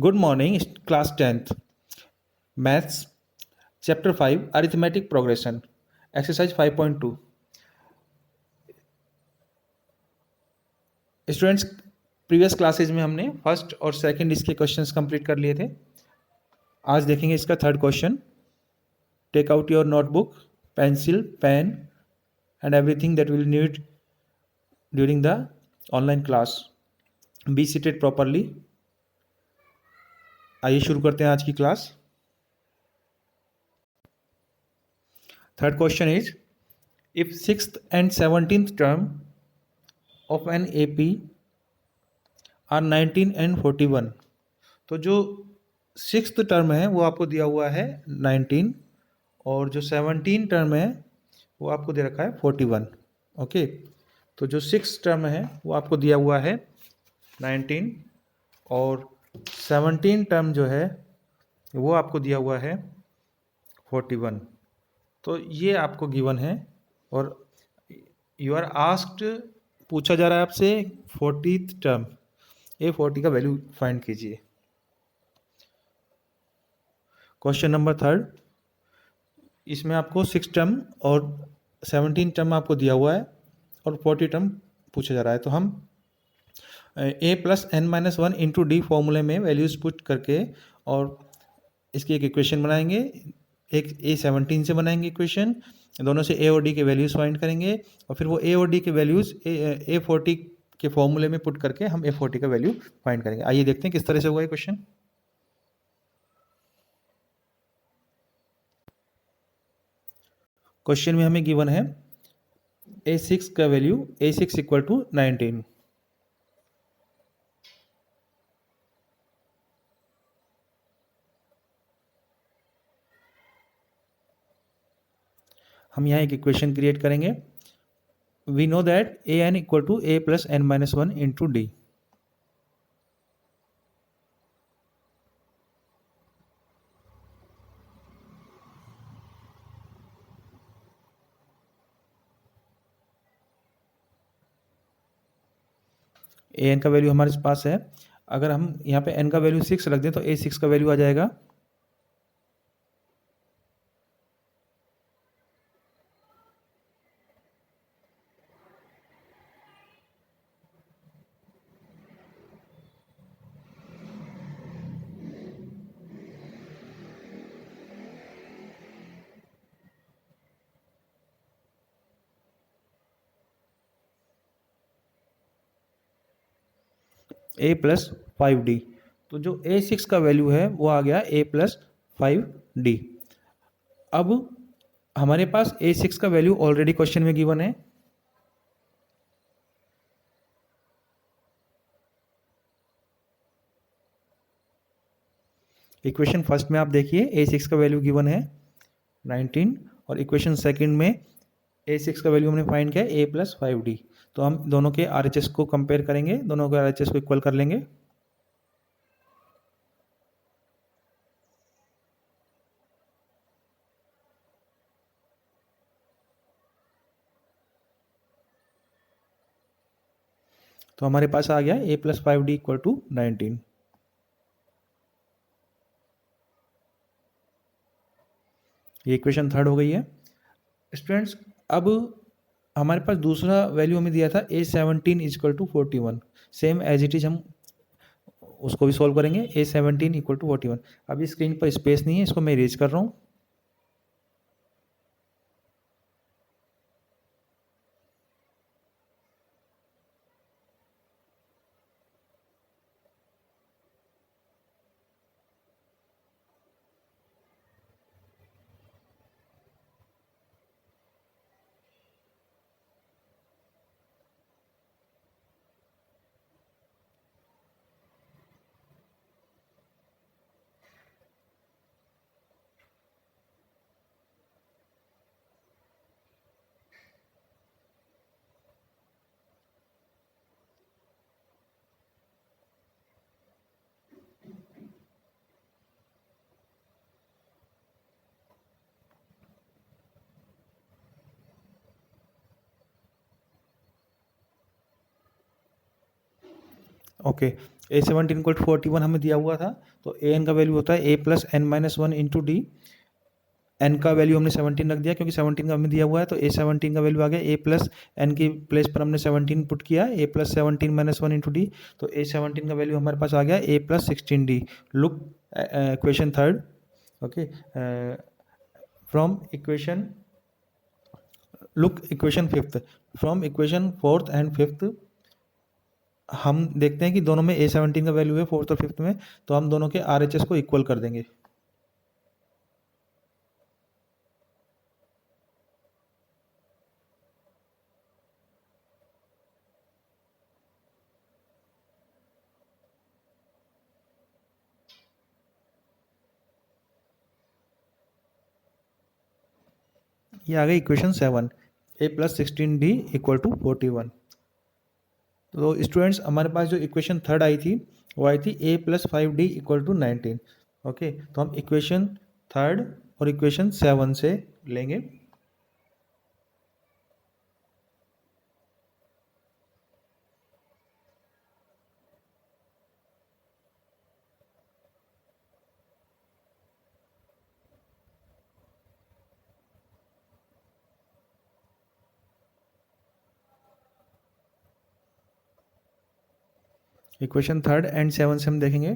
Good morning, class 10th. Maths, Chapter 5, Arithmetic Progression, Exercise 5.2. Students, previous classes में हमने first और second इसके questions complete कर लिए थे। आज देखेंगे इसका third question. Take out your notebook, pencil, pen and everything that will need during the online class. Be seated properly. आइए शुरू करते हैं आज की class. Third question is, if 6th and 17th term of an AP are 19 and 41, तो जो 6th term है वो आपको दिया हुआ है 19 और जो 17 टर्म है वो आपको दे रखा है 41। ओके, तो जो 6th टर्म है वो आपको दिया हुआ है 19 और 17 टर्म जो है वो आपको दिया हुआ है 41। तो ये आपको गिवन है और यू आर आस्क्ड, पूछा जा रहा है आपसे 40th टर्म, ये 40 का वैल्यू फाइंड कीजिए। क्वेश्चन नंबर थर्ड, इसमें आपको 6 टर्म और 17 टर्म आपको दिया हुआ है और 40 टर्म पूछा जा रहा है। तो हम a plus n minus 1 into D फॉर्मूले में वैल्यूज पुट करके और इसकी एक इक्वेशन बनाएंगे। एक A17 से बनाएंगे इक्वेशन, दोनों से A और D के वैल्यूज फाइंड करेंगे और फिर वो A और D के वैल्यूज A40 के फॉर्मूले में पुट करके हम A40 का वैल्यू फाइंड करेंगे। आइए देखते हैं किस तरह से हुआ ये क्वेश्चन। क्वेश्चन में हमें गिवन है A6 का वैल्यू, A6 इक्वल टू 19। हम यहाँ एक इक्वेशन क्रिएट करेंगे। We know that an equal to a plus n minus 1 into d. an का वैल्यू हमारे पास है। अगर हम यहाँ पे n का वैल्यू 6 रख दें तो A6 का वैल्यू आ जाएगा a प्लस 5d। तो जो A6 का वैल्यू है वो आ गया a प्लस 5d। अब हमारे पास A6 का वैल्यू ऑलरेडी क्वेश्चन में गिवन है। इक्वेशन फर्स्ट में आप देखिए A6 का वैल्यू गिवन है 19 और इक्वेशन सेकंड में A6 का वैल्यू हमने फाइंड किया a प्लस 5d। तो हम दोनों के RHS को कंपेयर करेंगे, दोनों के RHS को इक्वल कर लेंगे। तो हमारे पास आ गया a plus 5d equal to 19। ये इक्वेशन थर्ड हो गई है। स्टूडेंट्स, अब हमारे पास दूसरा वैल्यू हमें दिया था A17 equal to 41। Same as it is हम उसको भी सॉल्व करेंगे। A17 equal to 41। अभी स्क्रीन पर स्पेस नहीं है, इसको मैं इरेज कर रहा हूँ। ओके, A17 इक्वल टू 41 हमें दिया हुआ था, तो ए एन का वैल्यू होता है a plus n minus one into d. N का वैल्यू हमने 17 रख दिया क्योंकि 17 का हमें दिया हुआ है, तो A17 का वैल्यू आ गया a प्लस एन की प्लेस पर हमने 17 पुट किया, a plus 17 minus one into D, तो A17 का वैल्यू हमारे पास आ गया a plus 16d। Look question third. Okay, from equation look equation fifth, from equation fourth and fifth हम देखते हैं कि दोनों में A17 का वैल्यू है फोर्थ और फिफ्थ में, तो हम दोनों के RHS को इक्वल कर देंगे। ये आ गई equation 7, a plus 16d equal to 41। तो स्टूडेंट्स हमारे पास जो इक्वेशन थर्ड आई थी वो आई थी a plus 5d equal to 19। Okay, तो हम इक्वेशन थर्ड और इक्वेशन 7 से लेंगे। इक्वेशन थर्ड एंड 7 से हम देखेंगे।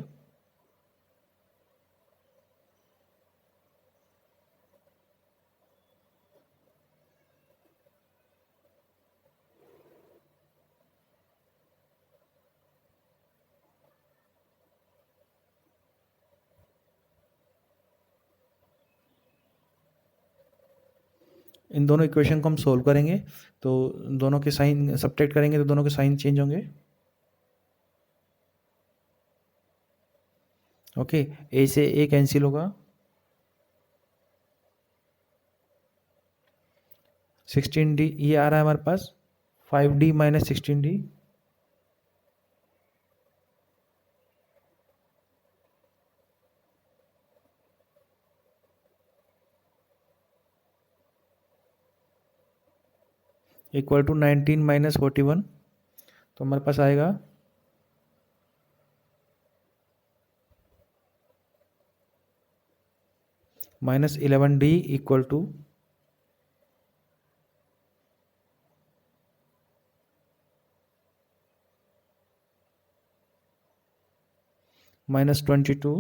इन दोनों इक्वेशन को हम सोल्व करेंगे, तो दोनों के साइन सब्ट्रैक्ट करेंगे तो दोनों के साइन चेंज होंगे। ओके, ए से ए कैंसिल होगा, 16d ये आ रहा है हमारे पास, 5d minus 16d equal to 19 minus 41। तो हमारे पास आएगा minus 11d equal to minus 22।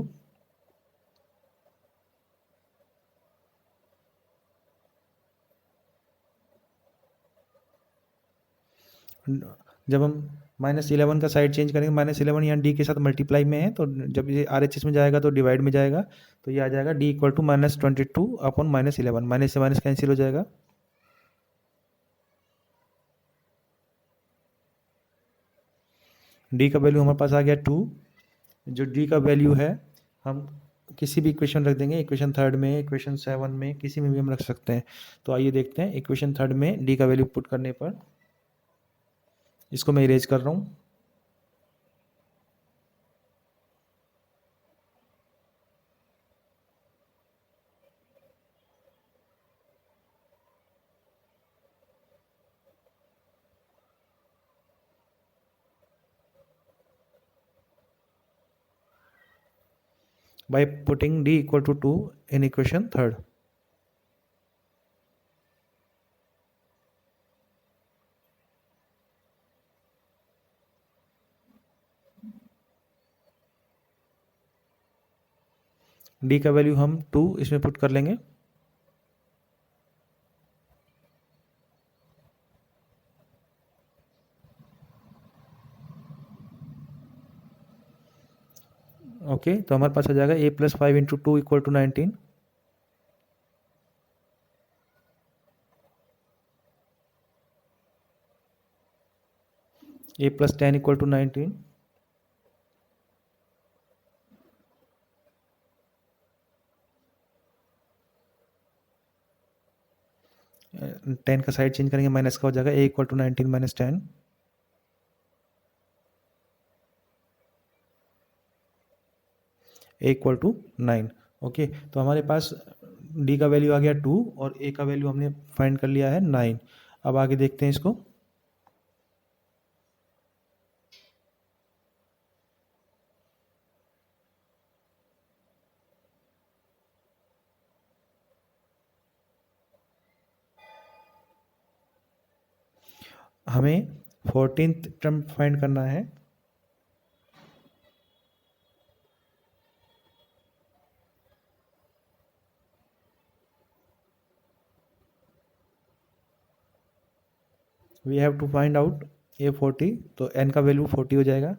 जब हम माइनस 11 का साइड चेंज करेंगे, माइनस 11 यहाँ डी के साथ मल्टीप्लाई में है, तो जब ये RHS में जाएगा तो डिवाइड में जाएगा, तो ये आ जाएगा d equal to minus 22 upon minus 11, minus से माइनस कैंसिल हो जाएगा। डी का वैल्यू हमारे पास आ गया 2। जो डी का वैल्यू है हम किसी भी इक्वेशन रख देंगे, इक्वेशन थर्ड में, इक्वेशन 7 में, किसी में भी हम रख सकते हैं। तो आइए देखते हैं इक्वेशन थर्ड में डी का वैल्यू पुट करने पर। इसको मैं इरेज कर रहा हूँ। by putting d equal to 2 in equation third। d का वैल्यू हम 2 इसमें पुट कर लेंगे। ओके, तो हमारे पास आ जाएगा a plus 5 into 2 equal to 19। a plus 10 equal to 19। 10 का साइड चेंज करेंगे, माइनस का हो जाएगा a equal to 19 minus 10। a equal to 9। Okay, तो हमारे पास d का वैल्यू आ गया 2 और a का वैल्यू हमने फाइंड कर लिया है 9। अब आगे देखते हैं इसको। हमें 14th टर्म फाइंड करना है। We have to find out A40, तो n का वैल्यू 40 हो जाएगा।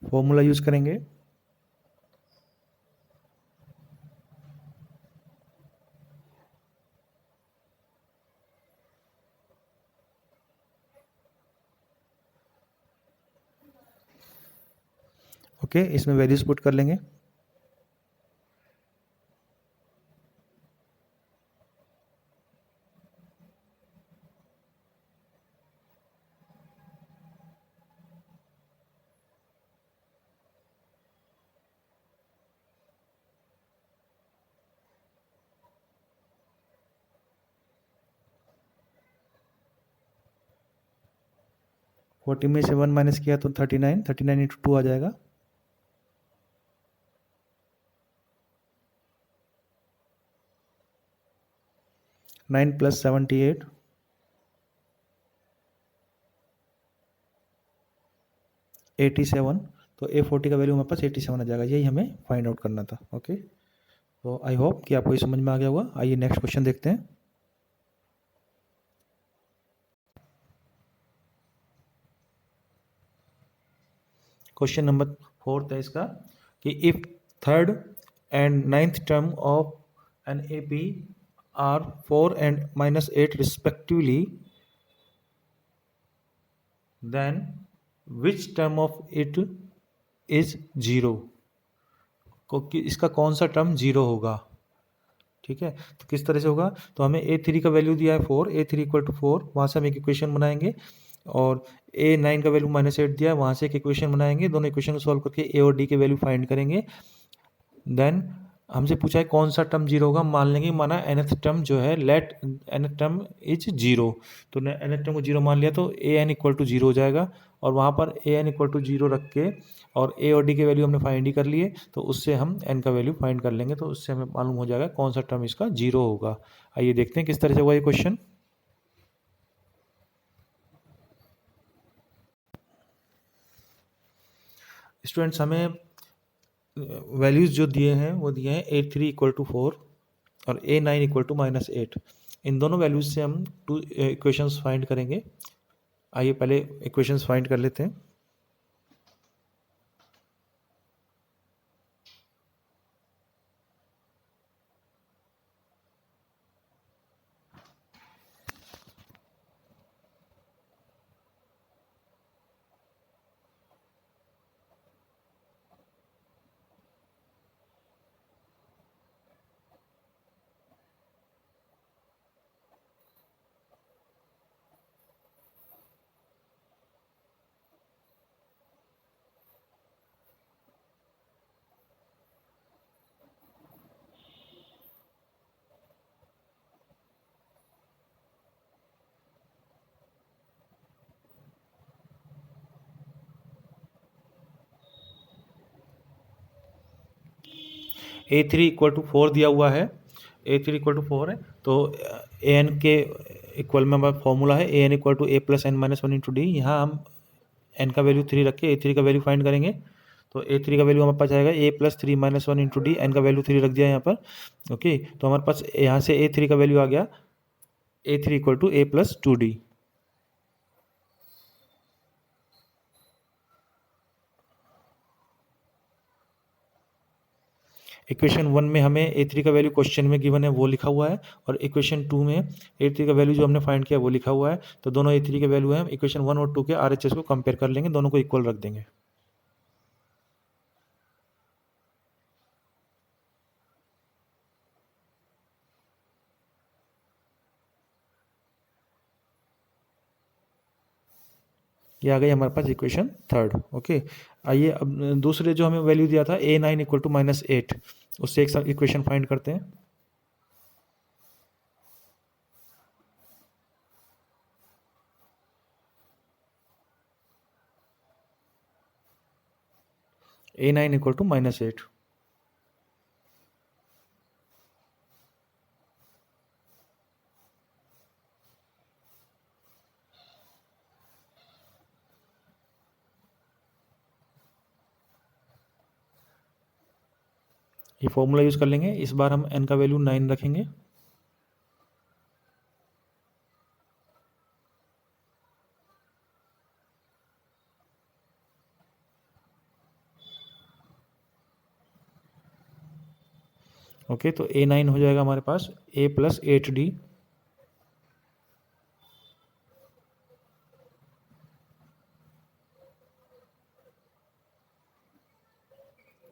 फॉर्मूला यूज करेंगे। ओके, इसमें वैल्यूज पुट कर लेंगे। फोर्टी में से 1 माइनस किया तो 39, 39 इंटू 2 आ जाएगा। Nine plus 78, 87। तो A40 का वैल्यू हमारे पास 87 आ जाएगा। यही हमें फाइंड आउट करना था। ओके, तो आई होप कि आपको ये समझ में आ गया होगा। आइए नेक्स्ट क्वेश्चन देखते हैं। क्वेश्चन नंबर 4 है इसका कि if third and ninth term of an AP are 4 and -8 respectively, then which term of it is zero. इसका कौन सा टर्म जीरो होगा। ठीक है, तो किस तरह से होगा, तो हमें A3 का वैल्यू दिया है 4, A3 इक्वल टू 4, वहाँ से हम एक इक्वेशन बनाएंगे। और A9 का वैल्यू -8 दिया है, वहाँ से एक इक्वेशन बनाएंगे। दोनों इक्वेशन को सॉल्व करके A और D के वैल्यू फाइंड करेंगे। देन हमसे पूछा है कौन सा टर्म जीरो होगा। मान लेंगे माना nth टर्म जो है, let nth term is zero. तो nth टर्म को जीरो मान लिया तो an इक्वल टू जीरो हो जाएगा। और वहाँ पर an इक्वल टू जीरो रख के और a और d के वैल्यू हमने फाइंड ही कर लिए, तो उससे हम n का वैल्यू फाइंड कर लेंगे। तो उससे हमें मालूम हो जाएगा कौन सा टर्म इसका जीरो होगा। आइए देखते हैं किस तरह से होगा ये क्वेश्चन। स्टूडेंट्स, हमें वैल्यूज़ जो दिए हैं वो दिए हैं A3 इक्वल टू 4 और A9 इक्वल टू -8। इन दोनों वैल्यूज से हम टू इक्वेशंस फाइंड करेंगे। आइए पहले इक्वेशंस फाइंड कर लेते हैं। A3 इक्वल टू 4 दिया हुआ है, A3 इक्वल टू 4 है। तो an के इक्वल में हमारा फॉर्मूला है an equal to a plus n minus 1 into d. यहाँ हम n का वैल्यू 3 रख के A3 का वैल्यू फाइंड करेंगे। तो A3 का वैल्यू हमारे पास आएगा a plus 3 minus 1 into d. N का वैल्यू 3 रख दिया यहाँ पर। ओके, तो हमारे पास यहाँ से A3 का वैल्यू आ गया A3 equal to a plus 2d। Equation 1 में हमें A3 का वैल्यू क्वेश्चन में गिवन है वो लिखा हुआ है, और इक्वेशन 2 में A3 का वैल्यू जो हमने फाइंड किया वो लिखा हुआ है। तो दोनों A3 के वैल्यू हैं, इक्वेशन 1 और 2 के RHS को कंपेयर कर लेंगे, दोनों को इक्वल रख देंगे। ये आ गई हमारे पास इक्वेशन 3। ओके, आइए अब दूसरे जो हमें वैल्यू दिया था A9 इक्वल टू -8, उससे एक साथ इक्वेशन फाइंड करते हैं। A9 equal to -8। ये फॉर्मूला यूज़ कर लेंगे। इस बार हम n का वैल्यू 9 रखेंगे। ओके, तो A9 हो जाएगा हमारे पास A plus 8D,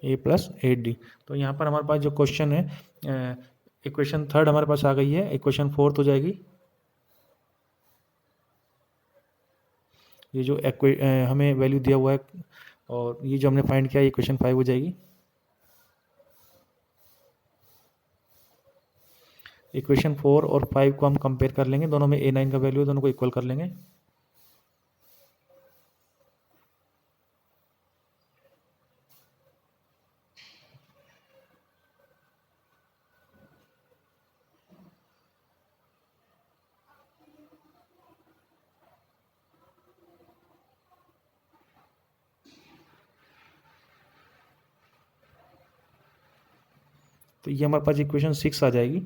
A plus 8D। तो यहाँ पर हमारे पास जो क्वेश्चन है, इक्वेशन थर्ड हमारे पास आ गई है। इक्वेशन फोर्थ हो जाएगी, ये जो हमें वैल्यू दिया हुआ है और ये जो हमने फाइंड किया, ये इक्वेशन 5 हो जाएगी। इक्वेशन 4 और 5 को हम कंपेयर कर लेंगे, दोनों में A9 का वैल्यू है, दोनों को इक्वल कर लेंगे। तो ये हमारे पास इक्वेशन 6 आ जाएगी।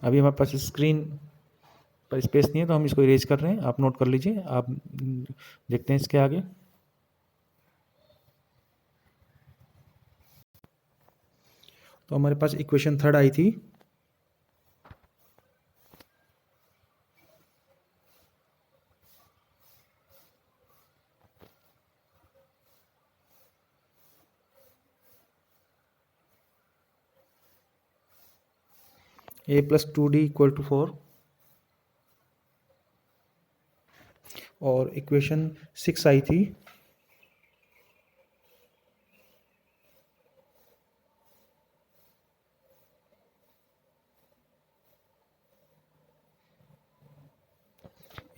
अभी हमारे पास स्क्रीन पर स्पेस नहीं है तो हम इसको इरेज कर रहे हैं, आप नोट कर लीजिए। आप देखते हैं इसके आगे। तो हमारे पास इक्वेशन थर्ड आई थी, A plus 2D equal to 4, और इक्वेशन 6 आई थी,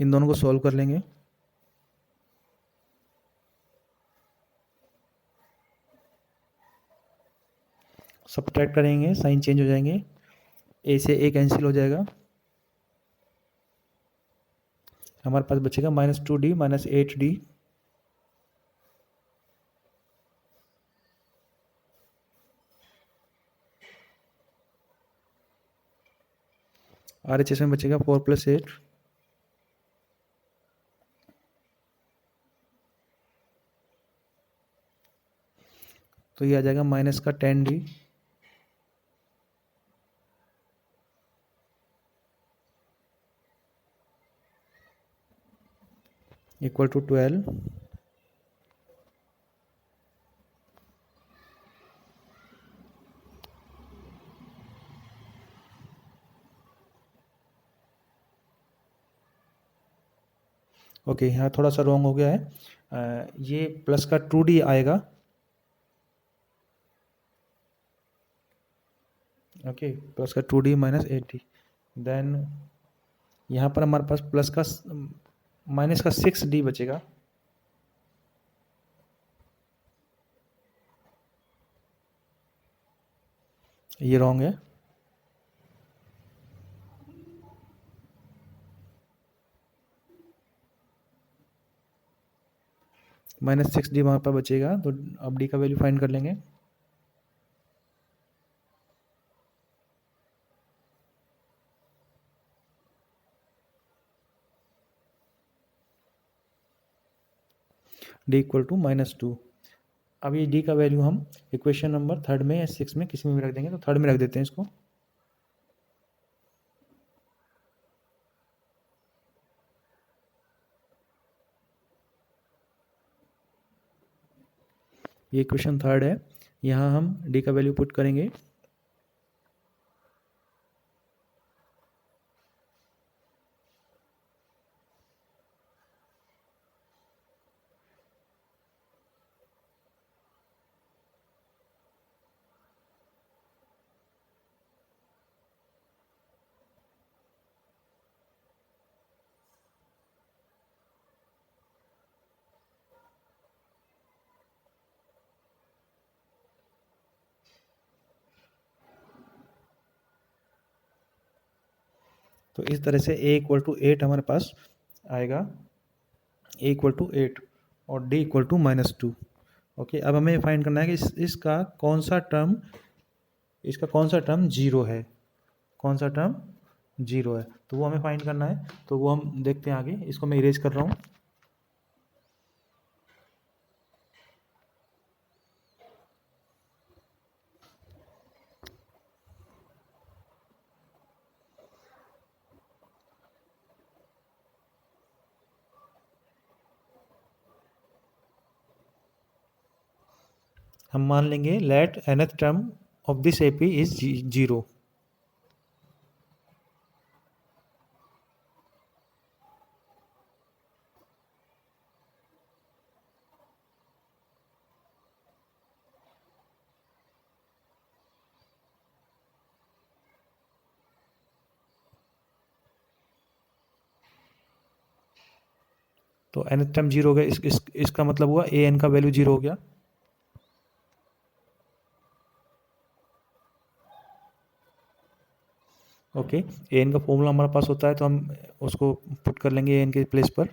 इन दोनों को सॉल्व कर लेंगे। सब्ट्रैक्ट करेंगे, साइन चेंज हो जाएंगे, A से A कैंसिल हो जाएगा, हमारे पास बचेगा -2D माइनस 8D। RHS में बचेगा 4 प्लस 8, तो ये आ जाएगा माइनस का 10D इक्वल टू 12। ओके, यहाँ थोड़ा सा रॉन्ग हो गया है, ये प्लस का 2D आएगा। ओके, प्लस का 2D माइनस 8D, देन यहाँ पर हमारे पास प्लस का माइनस का 6D बचेगा। ये रॉन्ग है, -6D वहाँ पर बचेगा, तो अब D का वैल्यू फाइंड कर लेंगे। D equal to -2। अब ये D का वैल्यू हम इक्वेशन नंबर थर्ड में या 6 में किसी में भी रख देंगे, तो थर्ड में रख देते हैं इसको। ये इक्वेशन थर्ड है, यहाँ हम D का वैल्यू पुट करेंगे। तो इस तरह से A इक्वल टू 8 हमारे पास आएगा, A इक्वल टू 8 और D इक्वल टू -2। ओके, अब हमें फाइंड करना है कि इसका कौन सा टर्म जीरो है, कौन सा टर्म जीरो है, तो वो हमें फाइंड करना है। तो वो हम देखते हैं आगे। इसको मैं इरेज कर रहा हूँ। हम मान लेंगे let nth term of this AP is zero. तो nth टर्म जीरो हो गया, इसका मतलब हुआ ए एन का वैल्यू जीरो हो गया। ओके, ए एन का फॉर्मूला हमारे पास होता है, तो हम उसको पुट कर लेंगे ए एन के प्लेस पर।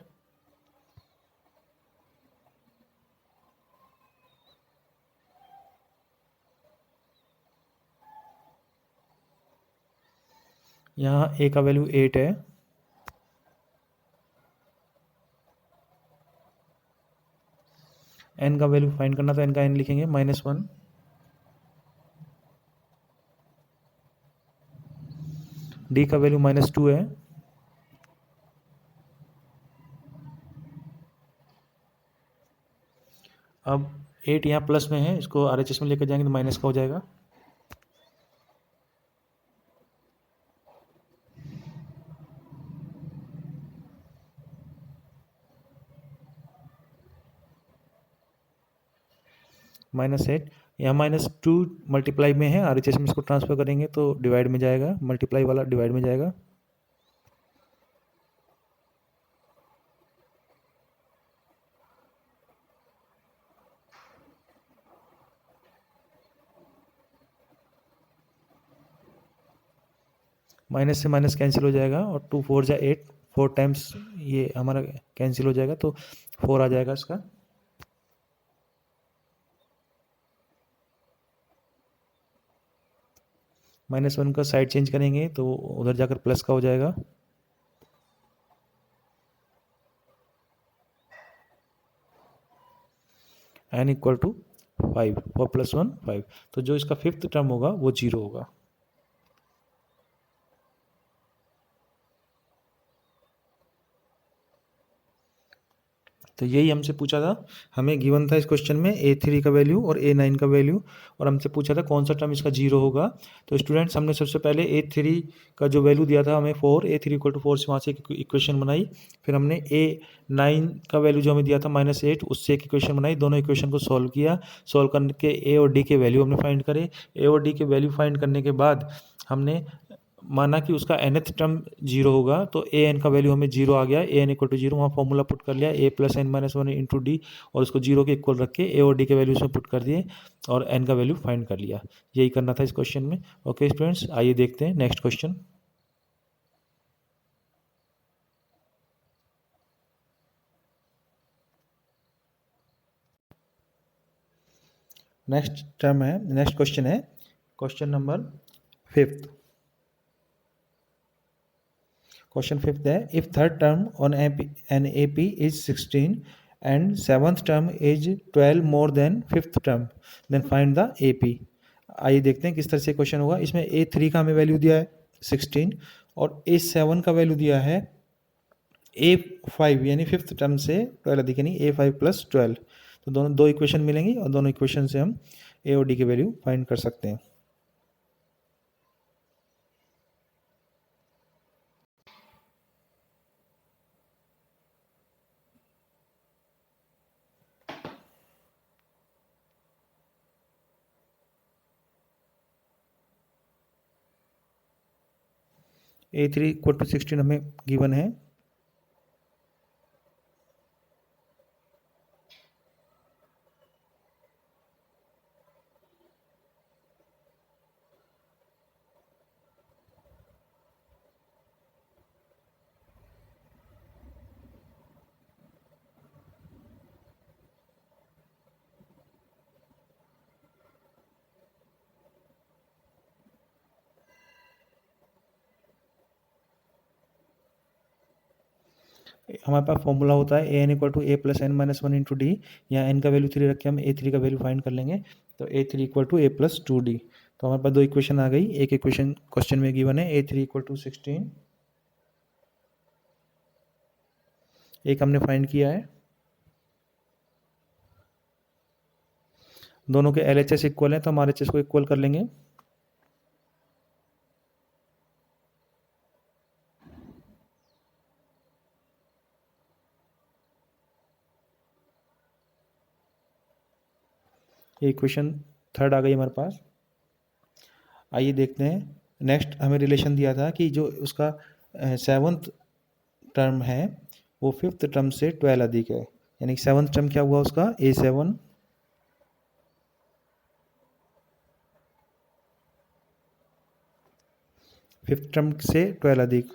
यहाँ ए का वैल्यू 8 है, एन का वैल्यू फाइंड करना, तो एन का एन लिखेंगे -1। डी का वैल्यू -2 है। अब 8 यहाँ प्लस में है, इसको RHS में लेकर जाएंगे तो माइनस का हो जाएगा। -8 यहाँ -2 मल्टीप्लाई में है, RHS में इसको ट्रांसफर करेंगे तो डिवाइड में जाएगा, मल्टीप्लाई वाला डिवाइड में जाएगा। माइनस से माइनस कैंसिल हो जाएगा और 2 4 जा 8, 4 टाइम्स ये हमारा कैंसिल हो जाएगा, तो 4 आ जाएगा इसका। -1 का साइड चेंज करेंगे तो उधर जाकर प्लस का हो जाएगा। n इक्वल टू 5, 4 + 1 5, तो जो इसका फिफ्थ टर्म होगा वो 0 होगा। तो यही हमसे पूछा था, हमें गिवन था इस क्वेश्चन में A3 का वैल्यू और A9 का वैल्यू, और हमसे पूछा था कौन सा टर्म इसका जीरो होगा। तो स्टूडेंट्स, हमने सबसे पहले A3 का जो वैल्यू दिया था हमें 4, A3 = 4 से वहाँ से एक इक्वेशन बनाई। फिर हमने A9 का वैल्यू जो हमें दिया था -8, उससे एक इक्वेशन बनाई। दोनों इक्वेशन को सॉल्व किया, सॉल्व करके A और D के वैल्यू हमने फाइंड करे। A और D के वैल्यू फाइंड करने के बाद हमने माना कि उसका nth टर्म जीरो होगा, तो ए एन का वैल्यू हमें जीरो आ गया, ए एन इक्वल टू जीरो, वहाँ फॉर्मूला पुट कर लिया a + n - 1 इंटू डी, और उसको जीरो के इक्वल रख के ए और डी के वैल्यू उसमें पुट कर दिए और एन का वैल्यू फाइंड कर लिया। यही करना था इस क्वेश्चन में। ओके स्टूडेंट्स, आइए देखते हैं नेक्स्ट क्वेश्चन। नेक्स्ट क्वेश्चन है question number 5th। Question 5th है, if third term on an AP is 16 and seventh term is 12 more than fifth term, then find the AP। आइए देखते हैं किस तरह से क्वेश्चन होगा। इसमें A3 का हमें वैल्यू दिया है 16 और A7 का वैल्यू दिया है A5 यानी फिफ्थ टर्म से 12 अधिक यानी A5 + 12। तो दोनों दो इक्वेशन मिलेंगी और दोनों इक्वेशन से हम A और D की वैल्यू फाइंड कर सकते हैं। A3 = 16 हमें गिवन है। हमारे पास फॉर्मूला होता है a n equal to a plus n minus one into d. यहाँ एन का वैल्यू 3 रख के हम ए थ्री का वैल्यू फाइंड कर लेंगे। तो a three equal to a plus two d. तो हमारे पास दो इक्वेशन आ गई। एक इक्वेशन क्वेश्चन में गिवन है ए थ्री इक्वल टू 16, एक हमने फाइंड किया है। दोनों के एल एच एस इक्वल है तो हम आर एच एस को इक्वल कर लेंगे। ये इक्वेशन थर्ड आ गई हमारे पास। आइए देखते हैं। नेक्स्ट हमें रिलेशन दिया था कि जो उसका सेवन्थ टर्म है वो फिफ्थ टर्म से 12 अधिक है। यानी सेवन्थ टर्म क्या हुआ उसका ए सेवन, फिफ्थ टर्म से 12 अधिक।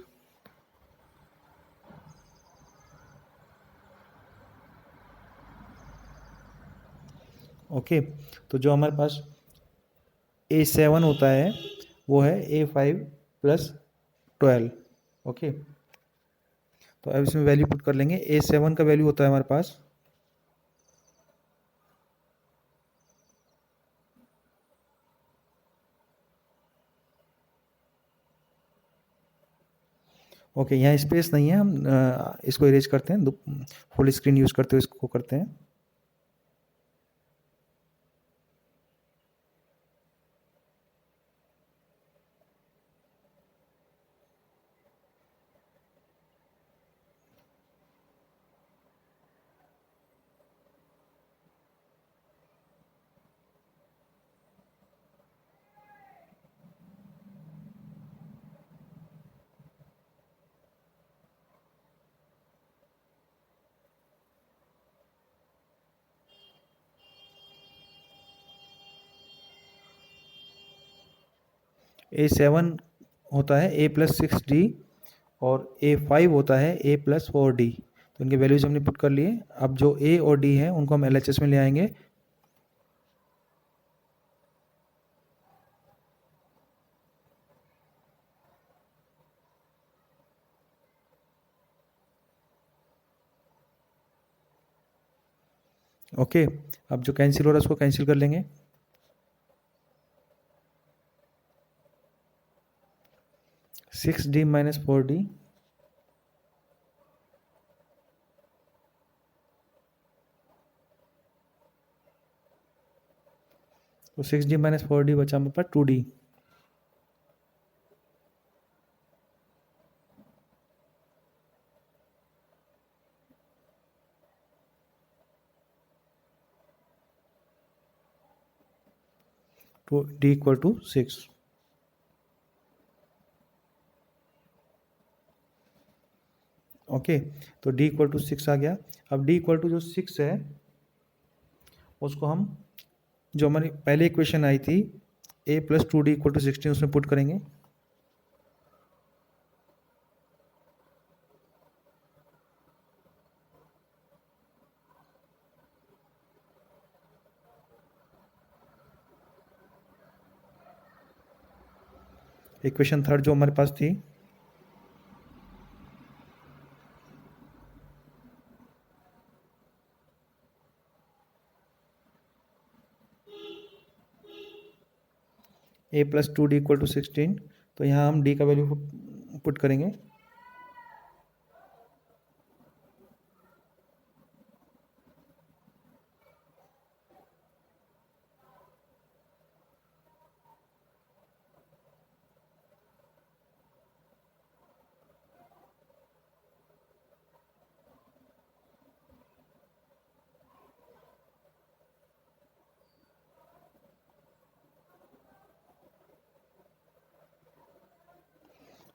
ओके, तो जो हमारे पास ए सेवन होता है वो है ए फाइव प्लस 12। ओके, तो अब इसमें वैल्यू पुट कर लेंगे। ए सेवन का वैल्यू होता है हमारे पास ओके, यहाँ स्पेस नहीं है, हम इसको इरेज करते हैं, फुल स्क्रीन यूज़ करते हुए इसको करते हैं। ए सेवन होता है ए प्लस सिक्स डी और ए फाइव होता है ए प्लस फोर डी। तो इनके वैल्यूज हमने पुट कर लिए। अब जो ए और डी है उनको हम एल एच एस में ले आएंगे। ओके, अब जो कैंसिल हो रहा है उसको कैंसिल कर लेंगे। Six d minus four d, तो six d minus four d बचा हमारे पास two d. Two d equal to six. Okay, तो डी इक्वल टू सिक्स आ गया। अब डी इक्वल टू जो सिक्स है उसको हम जो हमारी पहले इक्वेशन आई थी a plus two d equal to 16 उसमें पुट करेंगे। इक्वेशन थर्ड जो हमारे पास थी a plus two d equal to 16, तो यहाँ हम डी का वैल्यू पुट करेंगे।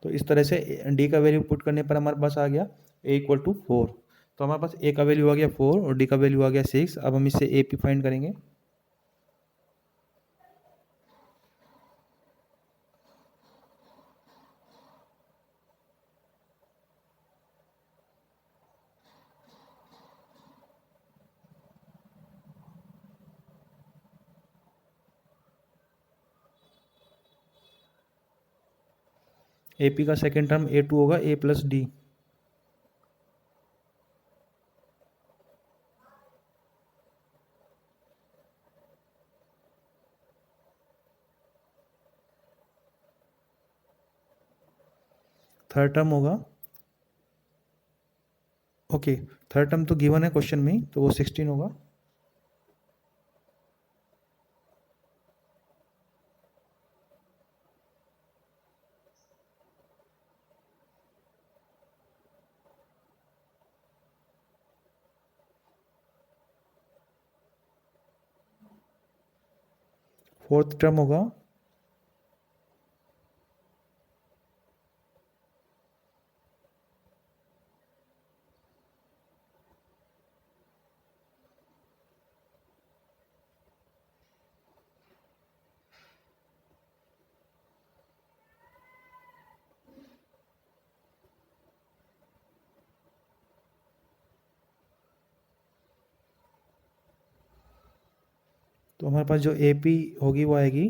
तो इस तरह से डी का वैल्यू पुट करने पर हमारे पास आ गया ए इक्वल टू फोर। तो हमारे पास ए का वैल्यू आ गया फोर और डी का वैल्यू आ गया सिक्स। अब हम इससे ए पी फाइंड करेंगे। ए पी का सेकेंड टर्म ए टू होगा ए प्लस डी। थर्ड टर्म होगा, ओके, थर्ड टर्म तो गिवन है क्वेश्चन में ही, तो वो 16 होगा। फोर्थ टर्म होगा, तो हमारे पास जो ए पी होगी वो आएगी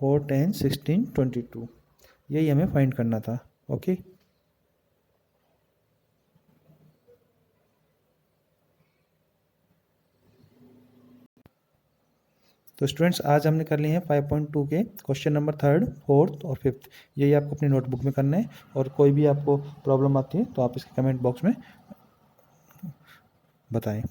4, 10, 16, 22, यही हमें फाइंड करना था। ओके, तो स्टूडेंट्स आज हमने कर लिए हैं 5.2 के क्वेश्चन नंबर थर्ड, फोर्थ और फिफ्थ। यही आपको अपनी नोटबुक में करना है, और कोई भी आपको प्रॉब्लम आती है तो आप इसके कमेंट बॉक्स में बताएं।